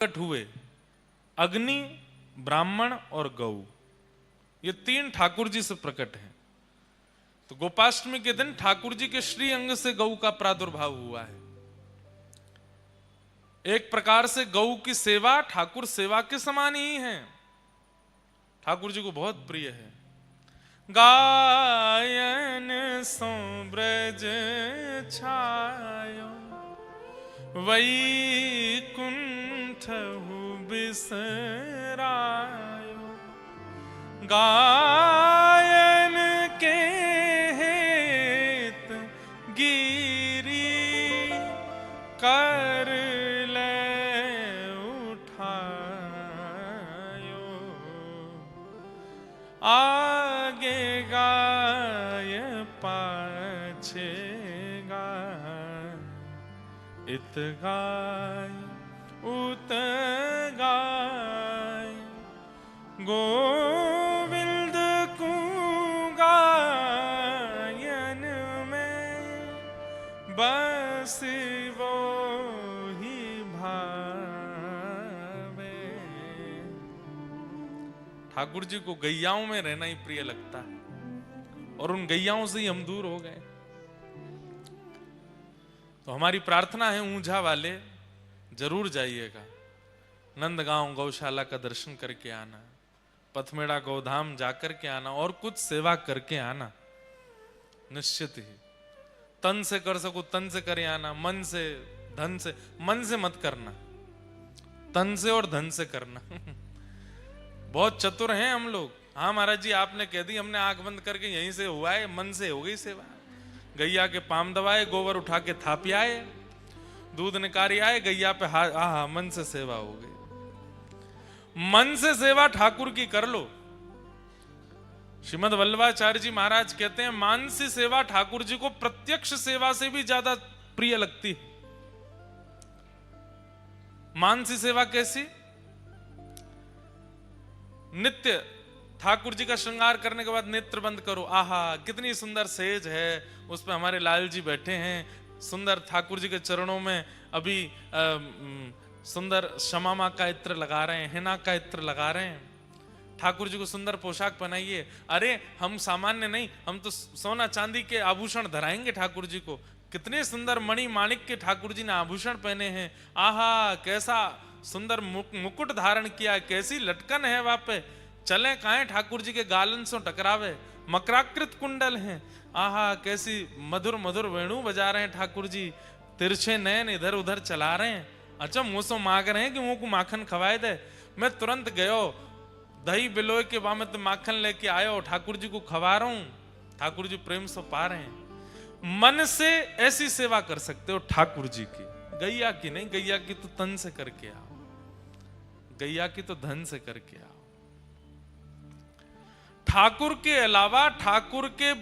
प्रकट हुए, अग्नि, ब्राह्मण और गौ, ये तीन ठाकुर जी से प्रकट हैं। तो गोपाष्टमी के दिन ठाकुर जी के श्री अंग से गौ का प्रादुर्भाव हुआ है। एक प्रकार से गौ की सेवा ठाकुर सेवा के समान ही है, ठाकुर जी को बहुत प्रिय है। गायन सो ब्रज छायो, वैकुंठ बिसरायो। गायन के हेत गिरी कर ले उठायो, आगे गाय पाछे गाय, इत गाय उत गाय, गोविंद को गायन में बस वो ही भावे। ठाकुर जी को गैयाओं में रहना ही प्रिय लगता है और उन गैयाओं से ही हम दूर हो गए। तो हमारी प्रार्थना है, ऊंझा वाले जरूर जाइएगा, नंदगांव गौशाला का दर्शन करके आना, पथमेड़ा गौधाम जाकर के आना और कुछ सेवा करके आना। निश्चित ही तन से कर सको तन से करे आना, मन से धन से, मन से मत करना, तन से और धन से करना। बहुत चतुर हैं हम लोग। हाँ महाराज जी आपने कह दी, हमने आंख बंद करके यहीं से हुआ है, मन से हो गई सेवा। गैया के पाम दबाए, गोबर उठा के थापी आए, दूध निकारी आए, गैया पे हा मन से सेवा हो गई। मन से सेवा ठाकुर की कर लो। श्रीमद् वल्लभाचार्य जी महाराज कहते हैं, मानसी सेवा ठाकुर जी को प्रत्यक्ष सेवा से भी ज्यादा प्रिय लगती है। मानसी सेवा कैसी? नित्य ठाकुर जी का श्रृंगार करने के बाद नेत्र बंद करो, आहा कितनी सुंदर सेज है, उस पर हमारे लाल जी बैठे हैं, सुंदर ठाकुर जी के चरणों में अभी सुंदर शमामा का इत्र लगा रहे हैं, हिना का इत्र लगा रहे हैं, ठाकुर जी को सुंदर पोशाक पहनाइए। अरे हम सामान्य नहीं, हम तो सोना चांदी के आभूषण धराएंगे ठाकुर जी को। कितने सुंदर मणि माणिक के ठाकुर जी ने आभूषण पहने हैं, आहा कैसा सुंदर मुकुट धारण किया, कैसी लटकन है वहां पे, चले काहे ठाकुर जी के गालन से टकरावे, मकराकृत कुंडल हैं, आहा कैसी मधुर मधुर वेणु बजा रहे हैं ठाकुर जी, तिरछे नयन इधर उधर चला रहे हैं। अच्छा मुंह से मांग रहे हैं कि मुंह को माखन खवाए दे। मैं तुरंत गयो दही बिलोय के वामे तो माखन लेके आयो, ठाकुर जी को खवा रहा हूं, ठाकुर जी प्रेम से पा रहे हैं। मन से ऐसी सेवा कर सकते हो ठाकुर जी की, गैया की नहीं। गैया की तो तन से करके आओ, गैया की तो धन से करके आओ। ठाकुर के अलावा ठाकुर के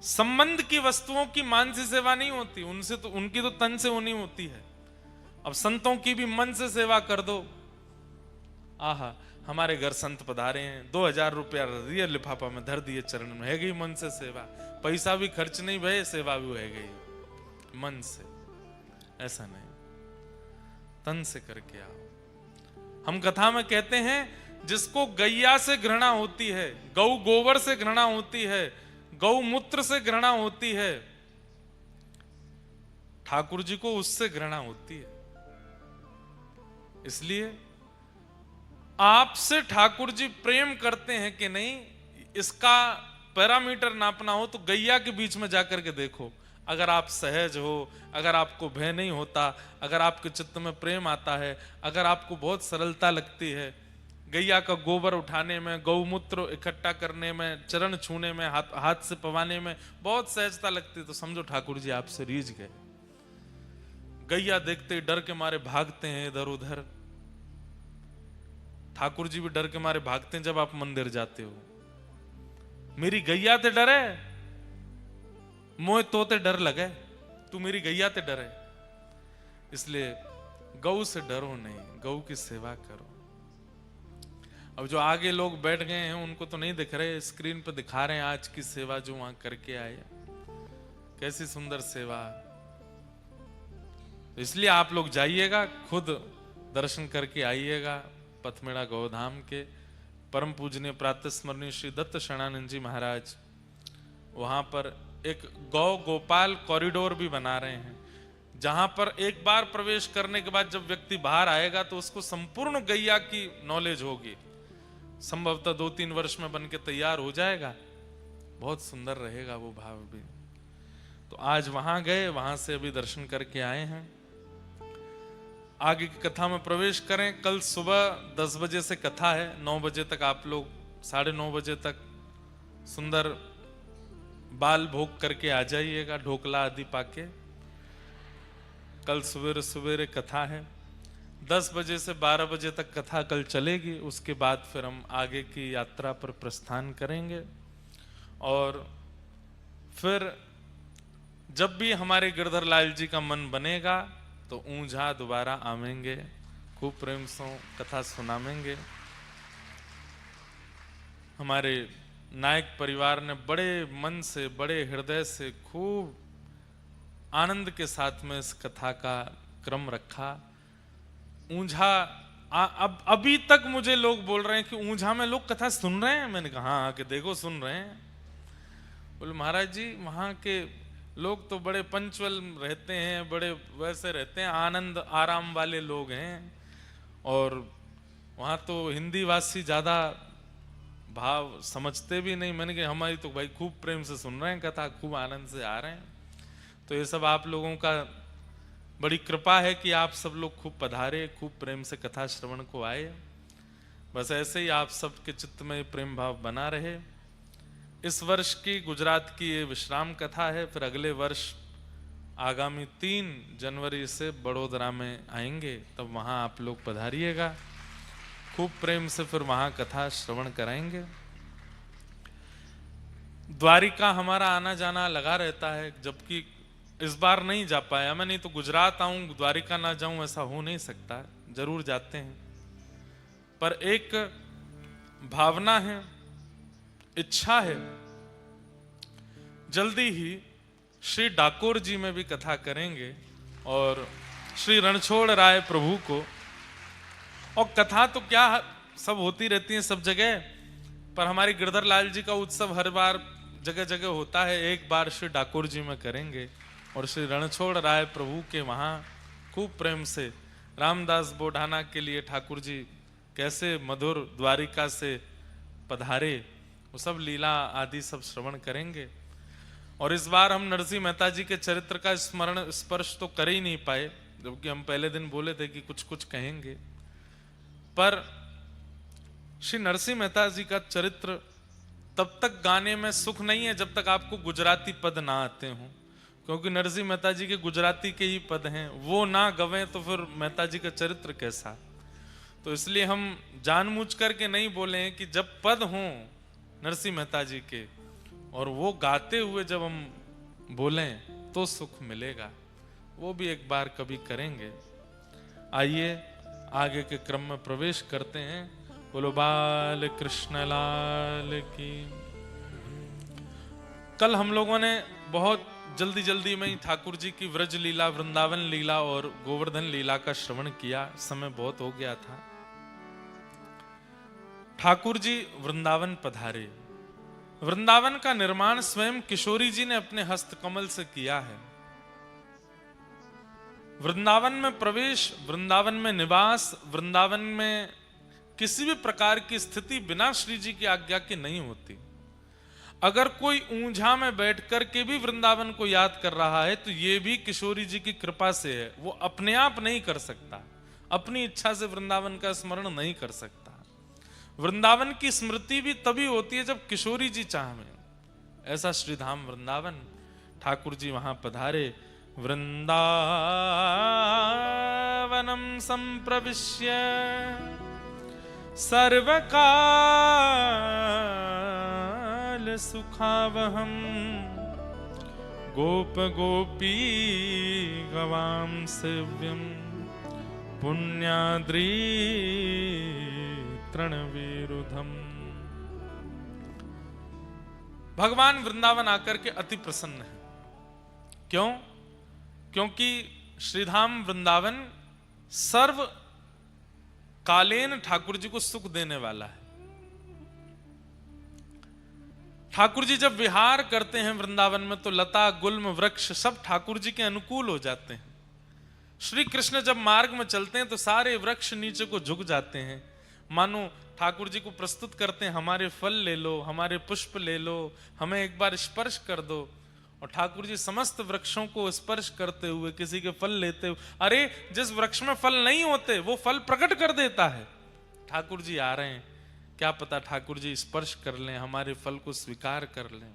संबंध की वस्तुओं की मानसी सेवा नहीं होती, उनसे तो उनकी तो तन से होनी होती है। अब संतों की भी मन से सेवा कर दो। आहा हमारे घर संत पधारे हैं, 2000 रुपया दिए लिफाफा में धर दिए चरण में, है गई मन से सेवा। पैसा भी खर्च नहीं भय, सेवा भी है गई मन से। ऐसा नहीं, तन से करके आओ। हम कथा में कहते हैं, जिसको गैया से घृणा होती है, गौ गोबर से घृणा होती है, गौ मूत्र से घृणा होती है, ठाकुर जी को उससे घृणा होती है। इसलिए आपसे ठाकुर जी प्रेम करते हैं कि नहीं, इसका पैरामीटर नापना हो तो गैया के बीच में जाकर के देखो। अगर आप सहज हो, अगर आपको भय नहीं होता, अगर आपके चित्त में प्रेम आता है, अगर आपको बहुत सरलता लगती है, गैया का गोबर उठाने में, गौमूत्र इकट्ठा करने में, चरण छूने में, हाथ से पवाने में बहुत सहजता लगती है, तो समझो ठाकुर जी आपसे रीझ गए। गैया देखते ही डर के मारे भागते हैं इधर उधर। ठाकुर जी भी डर के मारे भागते हैं जब आप मंदिर जाते हो। मेरी गैया ते डरे, मोए तोते डर लगे, तू मेरी गैया ते डरे। इसलिए गौ से डरो नहीं, गौ की सेवा करो। अब जो आगे लोग बैठ गए हैं उनको तो नहीं दिख रहे, स्क्रीन पर दिखा रहे हैं आज की सेवा जो वहां करके आए, कैसी सुंदर सेवा। इसलिए आप लोग जाइएगा, खुद दर्शन करके आइएगा पथमेड़ा गौधाम के। परम पूजनीय प्रातः स्मरणीय श्री दत्त शरणानंद जी महाराज वहां पर एक गौ गोपाल कॉरिडोर भी बना रहे हैं, जहां पर एक बार प्रवेश करने के बाद जब व्यक्ति बाहर आएगा तो उसको संपूर्ण गैया की नॉलेज होगी। संभवतः 2-3 वर्ष में बन के तैयार हो जाएगा। बहुत सुंदर रहेगा वो भाव भी। तो आज वहां गए, वहां से अभी दर्शन करके आए हैं। आगे की कथा में प्रवेश करें। कल सुबह 10 बजे से कथा है, 9 बजे तक आप लोग 9:30 बजे तक सुंदर बाल भोग करके आ जाइएगा, ढोकला आदि पाके। कल सवेरे सवेरे कथा है। 10 बजे से 12 बजे तक कथा कल चलेगी। उसके बाद फिर हम आगे की यात्रा पर प्रस्थान करेंगे। और फिर जब भी हमारे गिरधर लाल जी का मन बनेगा तो ऊंझा दोबारा आवेंगे, खूब प्रेम से कथा सुनावेंगे। हमारे नायक परिवार ने बड़े मन से, बड़े हृदय से, खूब आनंद के साथ में इस कथा का क्रम रखा। ऊंझा अब अभी तक मुझे लोग बोल रहे हैं कि ऊंझा में लोग कथा सुन रहे हैं। मैंने कहा हाँ, कि देखो सुन रहे हैं। बोले महाराज जी वहां के लोग तो बड़े पंचुअल रहते हैं, बड़े वैसे रहते हैं, आनंद आराम वाले लोग हैं। और वहाँ तो हिंदी वासी ज़्यादा भाव समझते भी नहीं। मैंने कहा हमारी तो भाई खूब प्रेम से सुन रहे हैं कथा, खूब आनंद से आ रहे हैं। तो ये सब आप लोगों का बड़ी कृपा है कि आप सब लोग खूब पधारे, खूब प्रेम से कथा श्रवण को आए। बस ऐसे ही आप सबके चित्त में प्रेम भाव बना रहे। इस वर्ष की गुजरात की ये विश्राम कथा है। फिर अगले वर्ष आगामी 3 जनवरी से बड़ोदरा में आएंगे, तब वहाँ आप लोग पधारिएगा। खूब प्रेम से फिर वहाँ कथा श्रवण कराएंगे। द्वारिका हमारा आना जाना लगा रहता है, जबकि इस बार नहीं जा पाया मैं। नहीं तो गुजरात आऊं द्वारिका ना जाऊं ऐसा हो नहीं सकता, जरूर जाते हैं। पर एक भावना है, इच्छा है, जल्दी ही श्री डाकोर जी में भी कथा करेंगे और श्री रणछोड़ राय प्रभु को। और कथा तो क्या सब होती रहती है सब जगह, पर हमारे गिरधर लाल जी का उत्सव हर बार जगह जगह होता है। एक बार श्री डाकोर जी में करेंगे और श्री रणछोड़ राय प्रभु के वहाँ खूब प्रेम से रामदास बोढ़ाना के लिए ठाकुर जी कैसे मधुर द्वारिका से पधारे, वो सब लीला आदि सब श्रवण करेंगे। और इस बार हम नरसिंह मेहता जी के चरित्र का स्मरण स्पर्श तो कर ही नहीं पाए, जबकि हम पहले दिन बोले थे कि कुछ कुछ कहेंगे। पर श्री नरसिंह मेहता जी का चरित्र तब तक गाने में सुख नहीं है जब तक आपको गुजराती पद ना आते हों, क्योंकि नरसिंह मेहता जी के गुजराती के ही पद हैं। वो ना गवें तो फिर मेहता जी का चरित्र कैसा। तो इसलिए हम जानबूझ करके नहीं बोले हैं कि जब पद हों नरसिंह मेहता जी के और वो गाते हुए जब हम बोलें तो सुख मिलेगा। वो भी एक बार कभी करेंगे। आइए आगे के क्रम में प्रवेश करते हैं। बोलो बाल कृष्ण लाल की। कल हम लोगों ने बहुत जल्दी जल्दी में ही ठाकुर जी की व्रज लीला, वृंदावन लीला और गोवर्धन लीला का श्रवण किया। समय बहुत हो गया था। ठाकुर जी वृंदावन पधारे। वृंदावन का निर्माण स्वयं किशोरी जी ने अपने हस्त कमल से किया है। वृंदावन में प्रवेश, वृंदावन में निवास, वृंदावन में किसी भी प्रकार की स्थिति बिना श्री जी की आज्ञा के नहीं होती। अगर कोई ऊंझा में बैठ कर के भी वृंदावन को याद कर रहा है तो ये भी किशोरी जी की कृपा से है। वो अपने आप नहीं कर सकता, अपनी इच्छा से वृंदावन का स्मरण नहीं कर सकता। वृंदावन की स्मृति भी तभी होती है जब किशोरी जी चाहें। ऐसा श्रीधाम वृंदावन, ठाकुर जी वहां पधारे। वृंदावनम संप्रविश्य सर्वकाल सुखावहम गोप गोपी गवाम सेव्यम पुण्याद्री तृणविरुधम। भगवान वृंदावन आकर के अति प्रसन्न है। क्यों? क्योंकि श्रीधाम वृंदावन सर्व कालेन ठाकुर जी को सुख देने वाला है। ठाकुर जी जब विहार करते हैं वृंदावन में तो लता गुल्म वृक्ष सब ठाकुर जी के अनुकूल हो जाते हैं। श्री कृष्ण जब मार्ग में चलते हैं तो सारे वृक्ष नीचे को झुक जाते हैं, मानो ठाकुर जी को प्रस्तुत करते हैं हमारे फल ले लो, हमारे पुष्प ले लो, हमें एक बार स्पर्श कर दो। और ठाकुर जी समस्त वृक्षों को स्पर्श करते हुए किसी के फल लेते हुए, अरे जिस वृक्ष में फल नहीं होते वो फल प्रकट कर देता है। ठाकुर जी आ रहे हैं, क्या पता ठाकुर जी स्पर्श कर लें, हमारे फल को स्वीकार कर लें।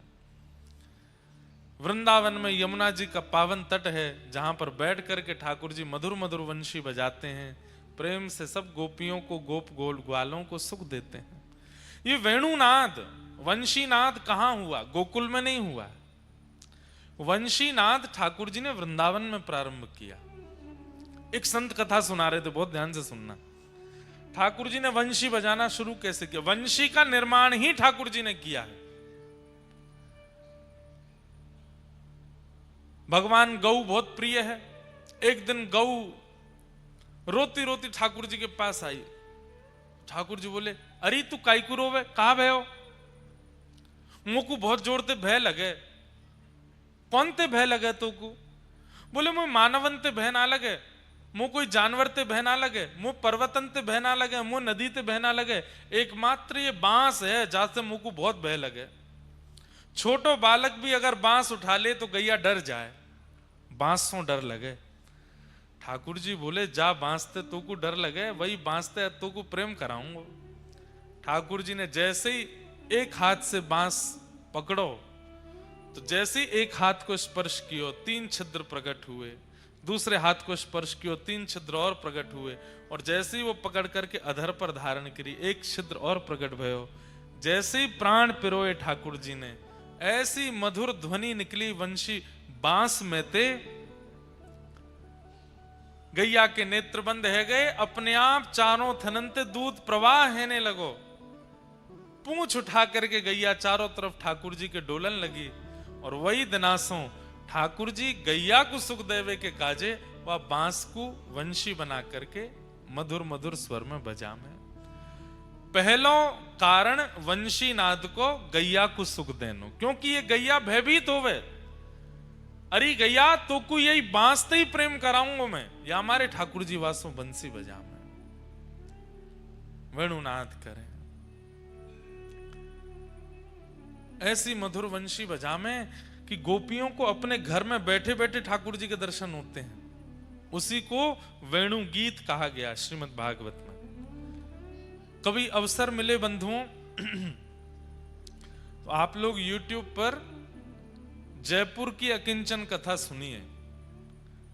वृंदावन में यमुना जी का पावन तट है जहां पर बैठ करके ठाकुर जी मधुर मधुर वंशी बजाते हैं, प्रेम से सब गोपियों को गोप गोल ग्वालों को सुख देते हैं। ये वेणुनाद वंशीनाद कहां हुआ? गोकुल में नहीं हुआ। वंशीनाद ठाकुर जी ने वृंदावन में प्रारंभ किया। एक संत कथा सुना रहे थे, बहुत ध्यान से सुनना। ठाकुर जी ने वंशी बजाना शुरू कैसे किया? वंशी का निर्माण ही ठाकुर जी ने किया है। भगवान गौ बहुत प्रिय है। एक दिन गौ रोती रोती ठाकुर जी के पास आई। ठाकुर जी बोले, अरे तू काईकू रोवे, कहा भयो? मुझको बहुत जोर ते भय लगे। कौन ते भय लगे तो को? बोले मुझे मानवन ते भय ना लगे, मुझ कोई जानवर ते भय ना लगे, मुझ पर्वतन ते भय ना लगे, मुझ नदी ते भय ना लगे, एकमात्र ये बांस है जहां से मुझको बहुत भय लगे। छोटो बालक भी अगर बांस उठा ले तो गैया डर जाए, बांसों डर लगे। ठाकुर जी बोले, जा बांसते तो को डर लगे, वही बांसते तो को प्रेम कराऊंगा। ठाकुर जी ने जैसे ही एक हाथ से बांस पकड़ो तो जैसे ही एक हाथ को स्पर्श कियो 3 छिद्र प्रकट हुए, दूसरे हाथ को स्पर्श कियो 3 छिद्र और प्रकट हुए, और जैसे ही वो पकड़ करके अधर पर धारण करी 1 छिद्र और प्रकट भयो। जैसे ही प्राण पिरोए ठाकुर जी ने, ऐसी मधुर ध्वनि निकली वंशी बांस में ते। गैया के नेत्र बंद है गए, अपने आप चारों थनंते दूध प्रवाह हैने लगो। पूंछ उठा करके गैया चारों तरफ ठाकुर जी के डोलन लगी, और वही दिनासों ठाकुर जी गैया को सुख देवे के काजे वह बांस को वंशी बना करके मधुर मधुर स्वर में बजा में। पहलो कारण वंशी नाद को गैया को सुख देनो, क्योंकि ये गैया भयभीत होवे। अरे गैया तो को यही बांसते ही प्रेम कराऊंगा मैं, या हमारे ठाकुर जी वासों बंसी बजा में वेणुनाद करें। ऐसी मधुर वंशी बजा में कि गोपियों को अपने घर में बैठे बैठे ठाकुर जी के दर्शन होते हैं। उसी को वेणु गीत कहा गया श्रीमद् भागवत में। कभी अवसर मिले बंधुओं तो आप लोग YouTube पर जयपुर की अकिंचन कथा सुनिए।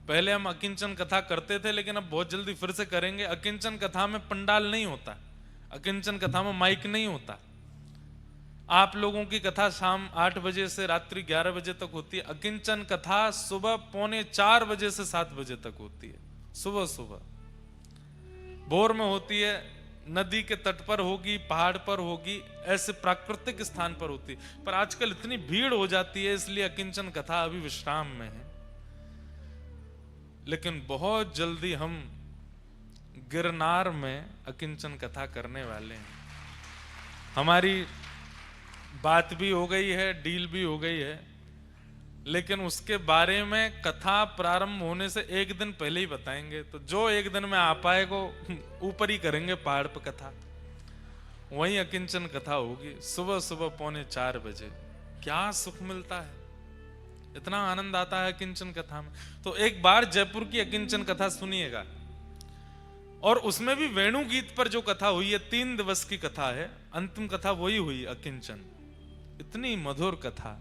पहले हम अकिंचन कथा करते थे, लेकिन अब बहुत जल्दी फिर से करेंगे। अकिंचन कथा में पंडाल नहीं होता, अकिंचन कथा में माइक नहीं होता। आप लोगों की कथा शाम 8 बजे से रात्रि 11 बजे तक होती है। अकिंचन कथा सुबह 3:45 बजे से 7 बजे तक होती है। सुबह सुबह भोर में होती है, नदी के तट पर होगी, पहाड़ पर होगी, ऐसे प्राकृतिक स्थान पर होती है। पर आजकल इतनी भीड़ हो जाती है, इसलिए अकिंचन कथा अभी विश्राम में है। लेकिन बहुत जल्दी हम गिरनार में अकिंचन कथा करने वाले हैं। हमारी बात भी हो गई है, डील भी हो गई है, लेकिन उसके बारे में कथा प्रारंभ होने से एक दिन पहले ही बताएंगे। तो जो एक दिन में आ पाएगा ऊपर ही करेंगे पहाड़ पर कथा, वहीं अकिंचन कथा होगी सुबह सुबह 3:45 बजे। क्या सुख मिलता है, इतना आनंद आता है अकिंचन कथा में। तो एक बार जयपुर की अकिंचन कथा सुनिएगा, और उसमें भी वेणु गीत पर जो कथा हुई है 3 दिवस की कथा है, अंतिम कथा वही हुई अकिंचन। इतनी मधुर कथा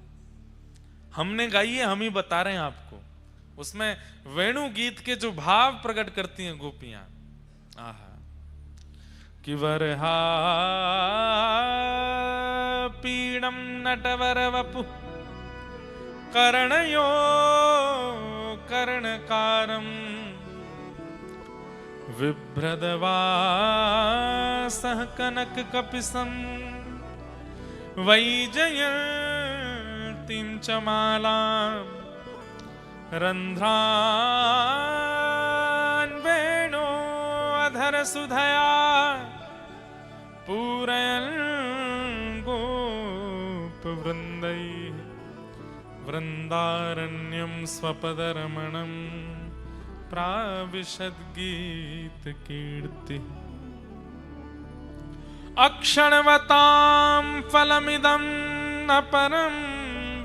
हमने गाई है, हम ही बता रहे हैं आपको। उसमें वेणु गीत के जो भाव प्रकट करती हैं गोपियां, आहा। कि वरहा पीड़म नटवर वपु कर्णयो कर्णकारम बिभ्रदवासः कनक कपिसं वैजयन्तीं च मालां रन्ध्रान् वेणो अधर सुधया पूरयन् गोपवृन्दैः वृन्दारण्यं स्वपदरमणं प्राविशद्गीतकीर्तिः। अक्षणवतां फलमिदं न परं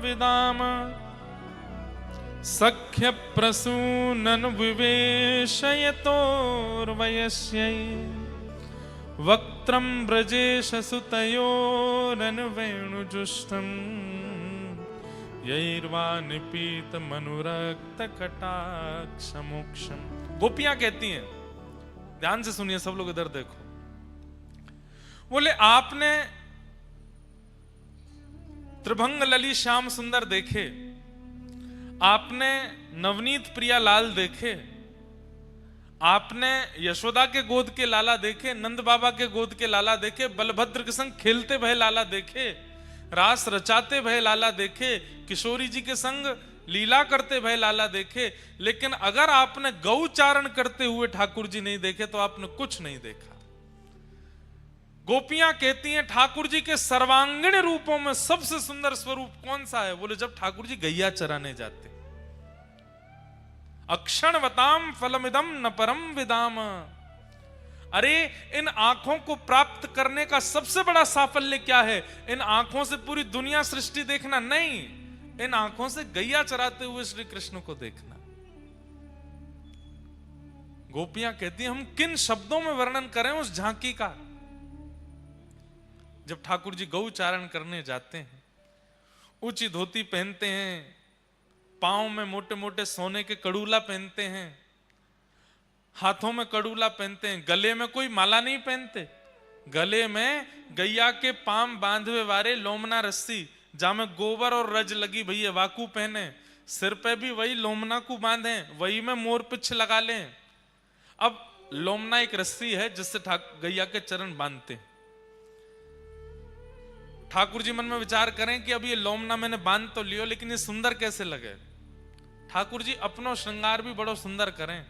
विदाम सख्यप्रसूननु विवेशयतोर्वयस्यै वक्त्रं ब्रजेशसुतयोरनुवेणुजुष्टं यैर्वा निपीतमनुरक्तकटाक्षमोक्षम्। गोपियां कहती हैं, ध्यान से सुनिए सब लोग, इधर देखो। बोले आपने त्रिभंग लली श्याम सुंदर देखे, आपने नवनीत प्रिया लाल देखे, आपने यशोदा के गोद के लाला देखे, नंद बाबा के गोद के लाला देखे, बलभद्र के संग खेलते भय लाला देखे, रास रचाते भय लाला देखे, किशोरी जी के संग लीला करते भय लाला देखे। लेकिन अगर आपने गौचारण करते हुए ठाकुर जी नहीं देखे तो आपने कुछ नहीं देखा। गोपियां कहती हैं ठाकुर जी के सर्वांगीण रूपों में सबसे सुंदर स्वरूप कौन सा है? बोले जब ठाकुर जी गैया चराने जाते। अक्षणवताम फलमिदम न परम विदाम। अरे इन आंखों को प्राप्त करने का सबसे बड़ा साफल्य क्या है? इन आंखों से पूरी दुनिया सृष्टि देखना नहीं, इन आंखों से गैया चराते हुए श्री कृष्ण को देखना। गोपियां कहती हैं हम किन शब्दों में वर्णन करें उस झांकी का। जब ठाकुर जी गौचारण करने जाते हैं, ऊंची धोती पहनते हैं, पांव में मोटे मोटे सोने के कड़ूला पहनते हैं, हाथों में कड़ूला पहनते हैं, गले में कोई माला नहीं पहनते, गले में गैया के पाम बांधवे वारे लोमना रस्सी, जहां में गोबर और रज लगी भैया वाकू पहने, सिर पे भी वही लोमना को बांधे, वही में मोर पिछ लगा लें। अब लोमना एक रस्सी है जिससे गैया के चरण बांधते हैं। ठाकुर जी मन में विचार करें कि अब ये लोमना मैंने बांध तो लियो, लेकिन ये सुंदर कैसे लगे। ठाकुर जी अपनो श्रृंगार भी बड़ो सुंदर करें,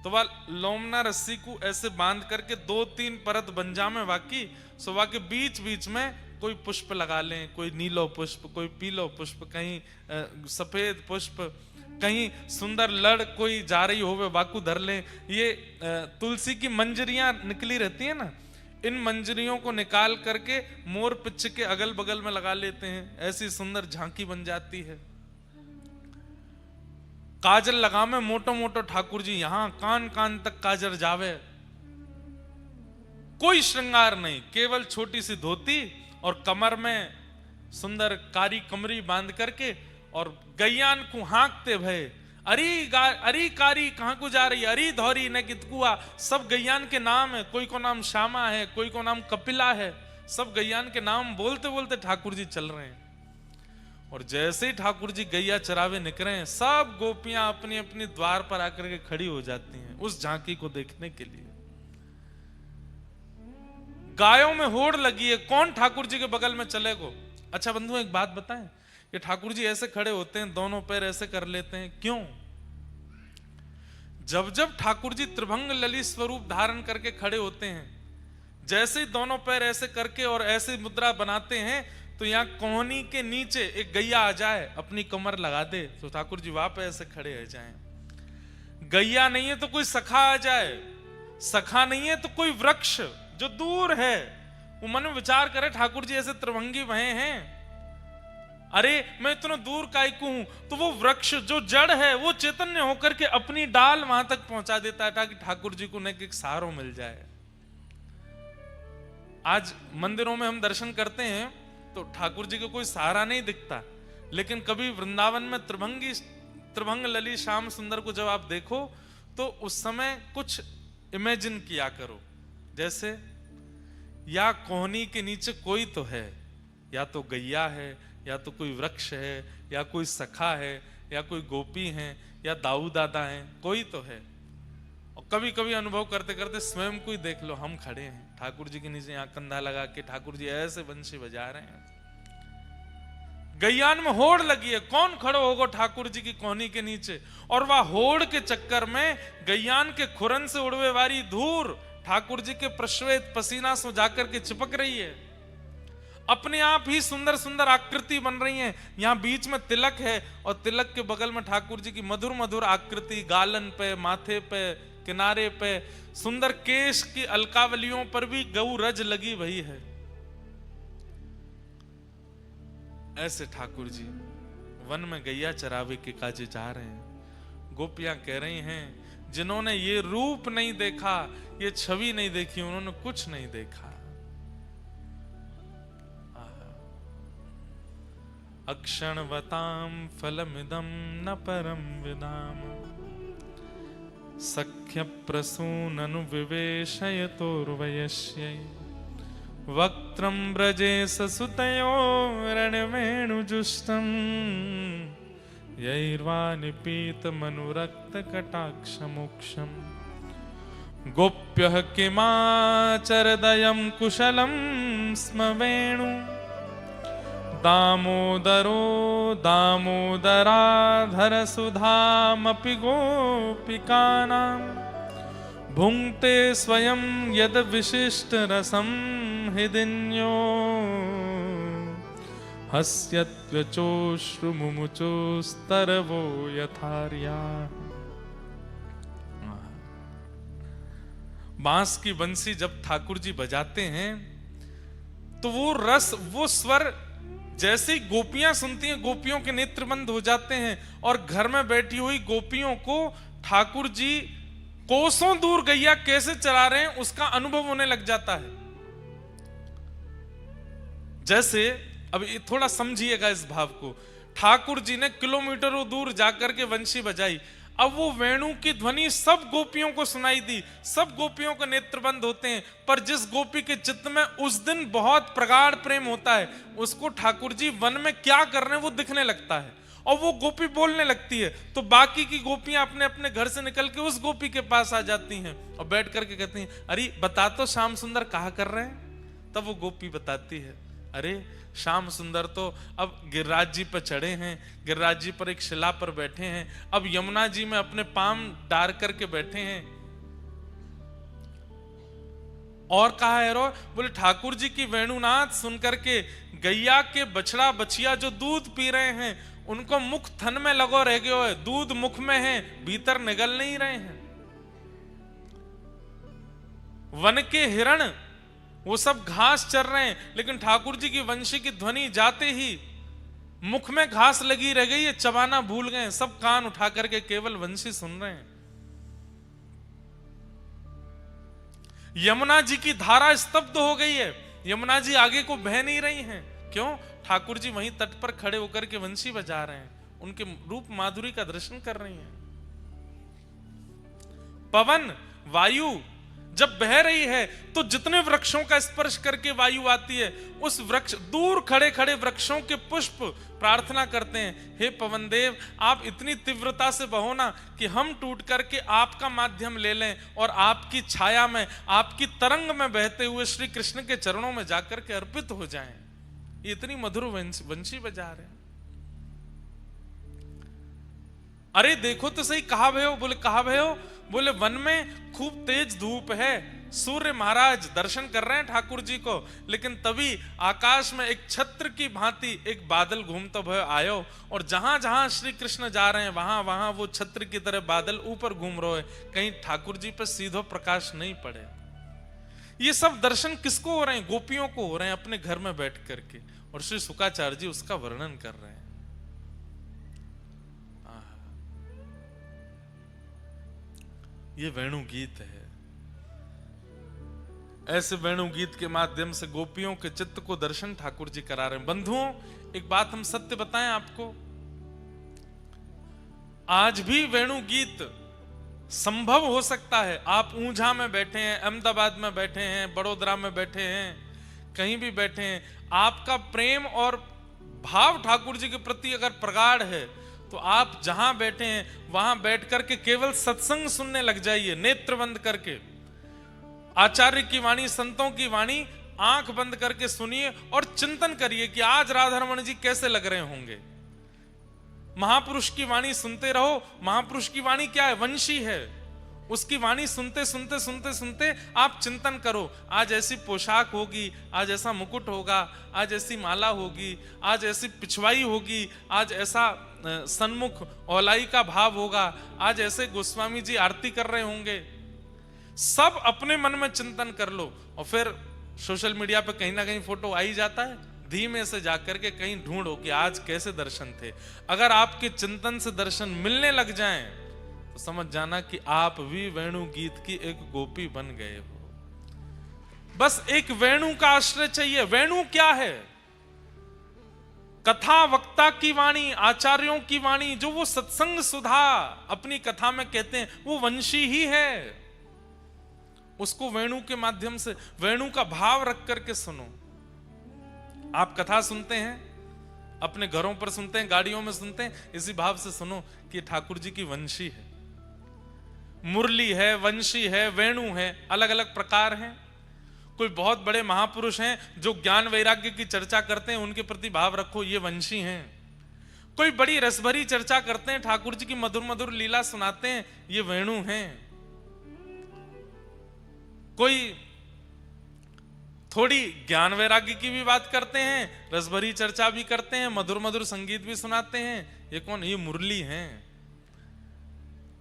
तो वह लोमना रस्सी को ऐसे बांध करके 2-3 परत बन जामे वाकी, सुबह के बीच बीच में कोई पुष्प लगा लें, कोई नीलो पुष्प, कोई पीलो पुष्प, कहीं सफेद पुष्प, कहीं सुंदर लड़ कोई जा रही होवे वाकू धर लें। ये तुलसी की मंजरियां निकली रहती है ना, इन मंजरियों को निकाल करके मोर पिच्छ के अगल बगल में लगा लेते हैं, ऐसी सुंदर झांकी बन जाती है। काजल लगा में मोटो मोटो ठाकुर जी यहां कान कान तक काजल जावे, कोई श्रृंगार नहीं, केवल छोटी सी धोती और कमर में सुंदर कारी कमरी बांध करके, और गैयान को हाँकते भय अरी कारी कहां को जा रही, अरी धौरी न कितकुआ, सब गैयान के नाम है। कोई को नाम श्यामा है, कोई को नाम कपिला है, सब गैयान के नाम बोलते बोलते ठाकुर जी चल रहे हैं। और जैसे ही ठाकुर जी गैया चरावे निकले हैं, सब गोपियां अपनी अपनी द्वार पर आकर के खड़ी हो जाती हैं उस झांकी को देखने के लिए। गायों में होड़ लगी है, कौन ठाकुर जी के बगल में चलेगो। अच्छा बंधु एक बात बताएं, ये ठाकुर जी ऐसे खड़े होते हैं, दोनों पैर ऐसे कर लेते हैं, क्यों? जब जब ठाकुर जी त्रिभंग ललित स्वरूप धारण करके खड़े होते हैं, जैसे ही दोनों पैर ऐसे करके और ऐसे मुद्रा बनाते हैं, तो यहाँ कोहनी के नीचे एक गैया आ जाए, अपनी कमर लगा दे, तो ठाकुर जी वहां पे ऐसे खड़े हो जाएं। गैया नहीं है तो कोई सखा आ जाए, सखा नहीं है तो कोई वृक्ष जो दूर है, वो मन में विचार करे ठाकुर जी ऐसे त्रिभंगी भये हैं, अरे मैं इतना दूर काय को हूं, तो वो वृक्ष जो जड़ है वो चैतन्य होकर के अपनी डाल वहां तक पहुंचा देता है, ताकि ठाकुर जी को एक सहारा मिल जाए। आज मंदिरों में हम दर्शन करते हैं तो ठाकुर जी को कोई सहारा नहीं दिखता, लेकिन कभी वृंदावन में त्रिभंग ललित श्याम सुंदर को जब आप देखो तो उस समय कुछ इमेजिन किया करो, जैसे या कोहनी के नीचे कोई तो है, या तो गैया है, या तो कोई वृक्ष है, या कोई सखा है, या कोई गोपी है, या दाऊ दादा है, कोई तो है। और कभी कभी अनुभव करते करते स्वयं को ही देख लो, हम खड़े हैं ठाकुर जी के नीचे, यहाँ कंधा लगा के ठाकुर जी ऐसे बंशी बजा रहे हैं। गैयान में होड़ लगी है, कौन खड़ो होगा ठाकुर जी की कोहनी के नीचे। और वह होड़ के चक्कर में गैयान के खुरन से उड़वे वाली धूल ठाकुर जी के प्रश्वेत पसीना से जाकर के चिपक रही है। अपने आप ही सुंदर सुंदर आकृति बन रही है। यहाँ बीच में तिलक है और तिलक के बगल में ठाकुर जी की मधुर मधुर आकृति, गालन पे, माथे पे, किनारे पे, सुंदर केश की अलकावलियों पर भी गौ रज लगी भई है। ऐसे ठाकुर जी वन में गैया चरावे के काजे जा रहे हैं। गोपियां कह रही हैं, जिन्होंने ये रूप नहीं देखा, ये छवि नहीं देखी, उन्होंने कुछ नहीं देखा। अक्षणवतां फलमिदं न परम विदाम सख्य प्रसूननु विवेशयतोर्वयस्यै वक्त्रं ब्रजे ससुतयो रणवेणुजुष्टं यैर्वानिपीतमनुरक्तकटाक्षमोक्षम् गोप्यः किमाचरदयं कुशलं स्म वेणु दामोदरो दामोदराधर सुधामपि गोपिकानां भुङ्क्ते स्वयं यद विशिष्ट रसं हृदिन्यो हस्यत्वचोश्रुमुमुचोस्तरवो यथार्या। बांस की बंसी जब ठाकुर जी बजाते हैं तो वो रस, वो स्वर जैसे ही गोपियां सुनती हैं, गोपियों के नेत्र बंद हो जाते हैं और घर में बैठी हुई गोपियों को ठाकुर जी कोसों दूर गैया कैसे चला रहे हैं उसका अनुभव होने लग जाता है। जैसे अब थोड़ा समझिएगा इस भाव को। ठाकुर जी ने किलोमीटरों दूर जाकर के बंशी बजाई, अब वो वेणु की ध्वनि सब गोपियों को सुनाई दी, सब गोपियों के नेत्र बंद होते हैं। पर जिस गोपी के चित्त में उस दिन बहुत प्रगाढ़ प्रेम होता है, उसको ठाकुर जी वन में क्या कर रहे हैं वो दिखने लगता है और वो गोपी बोलने लगती है। तो बाकी की गोपियां अपने अपने घर से निकल के उस गोपी के पास आ जाती हैं और बैठ करके कहती हैं, अरे बता तो श्याम सुंदर कहा कर रहे हैं। तब वो गोपी बताती है, अरे श्याम सुंदर तो अब गिरिराज जी पर चढ़े हैं, गिरिराज जी पर एक शिला पर बैठे हैं, अब यमुना जी में अपने पांव डार करके बैठे हैं। और कहा है रो, बोले ठाकुर जी की वेणुनाथ सुन करके गैया के बछड़ा बछिया जो दूध पी रहे हैं उनको मुख थन में लगो रह गयो है, दूध मुख में है, भीतर निगल नहीं रहे हैं। वन के हिरण वो सब घास चर रहे हैं, लेकिन ठाकुर जी की वंशी की ध्वनि जाते ही मुख में घास लगी रह गई है, चबाना भूल गए, सब कान उठा करके केवल वंशी सुन रहे हैं। यमुना जी की धारा स्तब्ध हो गई है, यमुना जी आगे को बह नहीं रही हैं। क्यों? ठाकुर जी वहीं तट पर खड़े होकर के वंशी बजा रहे हैं, उनके रूप माधुरी का दर्शन कर रही हैं। पवन, वायु जब बह रही है तो जितने वृक्षों का स्पर्श करके वायु आती है, उस वृक्ष, दूर खड़े खड़े वृक्षों के पुष्प प्रार्थना करते हैं, हे पवन देव आप इतनी तीव्रता से बहो ना कि हम टूट करके आपका माध्यम ले लें और आपकी छाया में, आपकी तरंग में बहते हुए श्री कृष्ण के चरणों में जाकर के अर्पित हो जाएं। ये इतनी मधुर वंशी बजा रहे हैं। अरे देखो तो सही, कहा भयो? बोले कहा भयो? बोले वन में खूब तेज धूप है, सूर्य महाराज दर्शन कर रहे हैं ठाकुर जी को, लेकिन तभी आकाश में एक छत्र की भांति एक बादल घूमता भय आयो और जहां जहां श्री कृष्ण जा रहे हैं वहां वहां वो छत्र की तरह बादल ऊपर घूम रहे हैं, कहीं ठाकुर जी पर सीधो प्रकाश नहीं पड़े। ये सब दर्शन किसको हो रहे हैं? गोपियों को हो रहे हैं अपने घर में बैठ करके, और श्री शुकाचार्य जी उसका वर्णन कर रहे हैं। ये वेणु गीत है। ऐसे वेणु गीत के माध्यम से गोपियों के चित्त को दर्शन ठाकुर जी करा रहे हैं। बंधुओं, एक बात हम सत्य बताएं आपको, आज भी वेणु गीत संभव हो सकता है। आप ऊंझा में बैठे हैं, अहमदाबाद में बैठे हैं, बड़ोदरा में बैठे हैं, कहीं भी बैठे हैं, आपका प्रेम और भाव ठाकुर जी के प्रति अगर प्रगाढ़ है तो आप जहां बैठे हैं वहां बैठ करके केवल सत्संग सुनने लग जाइए, नेत्र बंद करके। आचार्य की वाणी, संतों की वाणी आंख बंद करके सुनिए और चिंतन करिए कि आज राधारमण जी कैसे लग रहे होंगे। महापुरुष की वाणी सुनते रहो। महापुरुष की वाणी क्या है? वंशी है। उसकी वाणी सुनते सुनते सुनते सुनते आप चिंतन करो, आज ऐसी पोशाक होगी, आज ऐसा मुकुट होगा, आज ऐसी माला होगी, आज ऐसी पिछवाई होगी, आज ऐसा सन्मुख औलाई का भाव होगा, आज ऐसे गोस्वामी जी आरती कर रहे होंगे। सब अपने मन में चिंतन कर लो और फिर सोशल मीडिया पे कहीं ना कहीं फोटो आ ही जाता है, धीमे से जाकर के कहीं ढूंढो कि आज कैसे दर्शन थे। अगर आपके चिंतन से दर्शन मिलने लग जाएं तो समझ जाना कि आप भी वेणु गीत की एक गोपी बन गए हो। बस एक वेणु का आश्रय चाहिए। वेणु क्या है? कथा वक्ता की वाणी, आचार्यों की वाणी, जो वो सत्संग सुधा अपनी कथा में कहते हैं, वो वंशी ही है। उसको वेणु के माध्यम से, वेणु का भाव रख करके सुनो। आप कथा सुनते हैं, अपने घरों पर सुनते हैं, गाड़ियों में सुनते हैं, इसी भाव से सुनो कि ठाकुर जी की वंशी है, मुरली है, वंशी है, वेणु है, अलग अलग प्रकार हैं। कोई बहुत बड़े महापुरुष हैं जो ज्ञान वैराग्य की चर्चा करते हैं, उनके प्रति भाव रखो, ये वंशी हैं। कोई बड़ी रसभरी चर्चा करते हैं, ठाकुर जी की मधुर मधुर लीला सुनाते हैं, ये वेणु हैं। कोई थोड़ी ज्ञान वैराग्य की भी बात करते हैं, रसभरी चर्चा भी करते हैं, मधुर मधुर संगीत भी सुनाते हैं, ये कौन? ये मुरली हैं।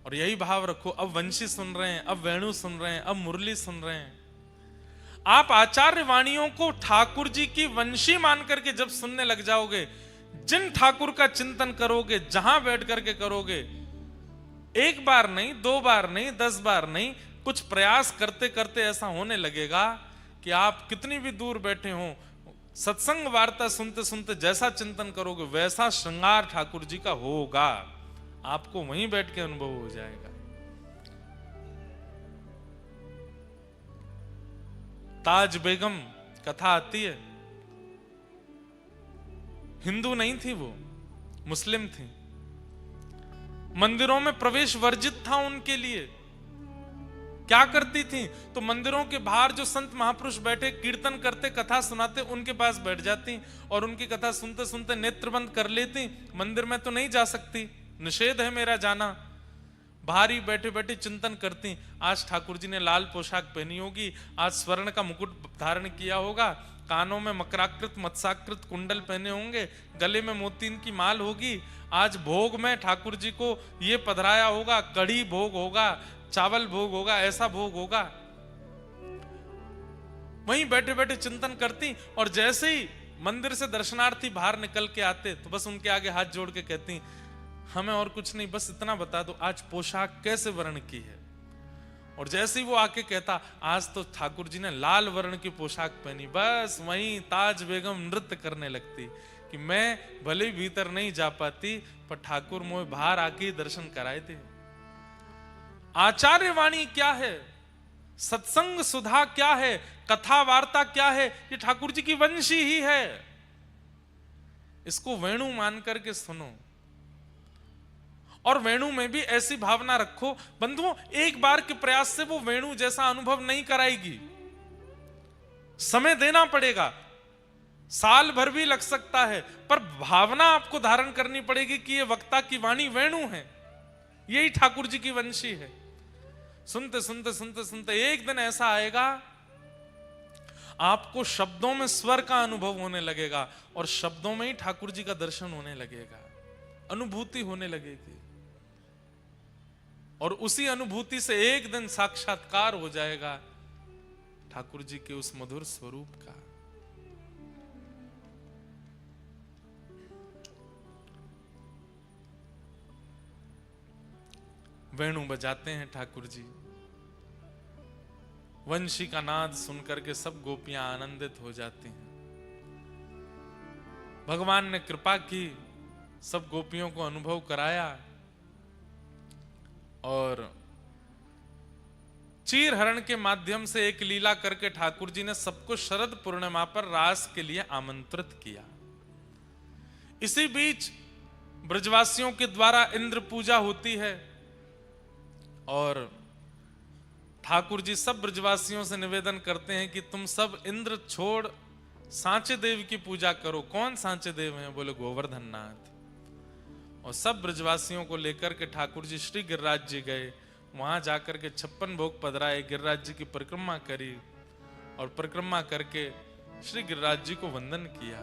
और यही भाव रखो, अब वंशी सुन रहे हैं, अब वेणु सुन रहे हैं, अब मुरली सुन रहे हैं। आप आचार्य वाणियों को ठाकुर जी की वंशी मान करके जब सुनने लग जाओगे, जिन ठाकुर का चिंतन करोगे, जहां बैठ करके करोगे, एक बार नहीं, 2 बार नहीं, 10 बार नहीं, कुछ प्रयास करते करते ऐसा होने लगेगा कि आप कितनी भी दूर बैठे हो, सत्संग वार्ता सुनते सुनते जैसा चिंतन करोगे वैसा श्रृंगार ठाकुर जी का होगा। आपको वहीं बैठ के अनुभव हो जाएगा। ताज बेगम कथा आती है, हिंदू नहीं थी, वो मुस्लिम थी। मंदिरों में प्रवेश वर्जित था उनके लिए। क्या करती थी? तो मंदिरों के बाहर जो संत महापुरुष बैठे कीर्तन करते, कथा सुनाते, उनके पास बैठ जाती और उनकी कथा सुनते सुनते नेत्र बंद कर लेती। मंदिर में तो नहीं जा सकती, निषेध है मेरा जाना। बाहर ही बैठे बैठे चिंतन करती। आज ठाकुर जी ने लाल पोशाक पहनी होगी, आज स्वर्ण का मुकुट धारण किया होगा, कानों में मकराकृत मत्स्याकृत कुंडल पहने होंगे, गले में मोतीन की माल होगी। आज भोग में ठाकुर जी को ये पधराया होगा, कढ़ी भोग होगा, चावल भोग होगा, ऐसा भोग होगा। वहीं बैठे बैठे चिंतन करती और जैसे ही मंदिर से दर्शनार्थी बाहर निकल के आते तो बस उनके आगे हाथ जोड़ के कहती, हमें और कुछ नहीं, बस इतना बता दो आज पोशाक कैसे वर्ण की है। और जैसे ही वो आके कहता, आज तो ठाकुर जी ने लाल वर्ण की पोशाक पहनी, बस वहीं ताज बेगम नृत्य करने लगती कि मैं भले भीतर नहीं जा पाती पर ठाकुर मोह बाहर आके दर्शन कराए थे। आचार्य वाणी क्या है? सत्संग सुधा क्या है? कथा वार्ता क्या है? ये ठाकुर जी की वंशी ही है। इसको वेणु मान करके सुनो और वेणु में भी ऐसी भावना रखो। बंधुओं, एक बार के प्रयास से वो वेणु जैसा अनुभव नहीं कराएगी, समय देना पड़ेगा, साल भर भी लग सकता है, पर भावना आपको धारण करनी पड़ेगी कि ये वक्ता की वाणी वेणु है, यही ठाकुर जी की वंशी है। सुनते सुनते सुनते सुनते एक दिन ऐसा आएगा आपको शब्दों में स्वर का अनुभव होने लगेगा और शब्दों में ही ठाकुर जी का दर्शन होने लगेगा, अनुभूति होने लगेगी और उसी अनुभूति से एक दिन साक्षात्कार हो जाएगा ठाकुर जी के उस मधुर स्वरूप का। वेणु बजाते हैं ठाकुर जी, वंशी का नाद सुनकर के सब गोपियां आनंदित हो जाती हैं। भगवान ने कृपा की, सब गोपियों को अनुभव कराया और चीर हरण के माध्यम से एक लीला करके ठाकुर जी ने सबको शरद पूर्णिमा पर रास के लिए आमंत्रित किया। इसी बीच ब्रजवासियों के द्वारा इंद्र पूजा होती है और ठाकुर जी सब ब्रजवासियों से निवेदन करते हैं कि तुम सब इंद्र छोड़ सांचे देव की पूजा करो। कौन सांचे देव हैं? बोले गोवर्धन नाथ। और सब ब्रजवासियों को लेकर के ठाकुर जी श्री गिरिराज जी गए। वहां जाकर के 56 भोग पधराए, गिरिराज जी की परिक्रमा करी और परिक्रमा करके श्री गिरिराज जी को वंदन किया।